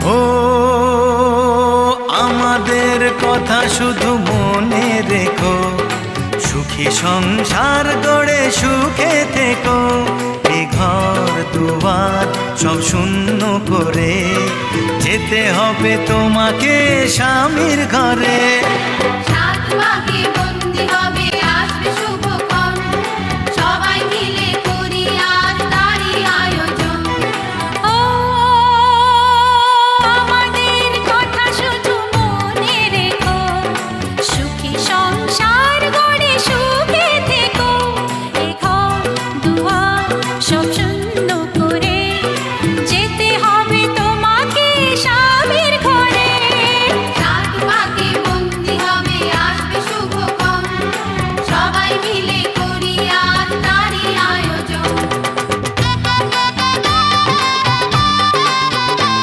ও আমাদের কথা শুধু মনে রেখো, সুখী সংসার গড়ে সুখে থেকো। এ ঘর দুয়ার সব শূন্য করে যেতে হবে তোমাকে স্বামীর ঘরে। সাত ভাগে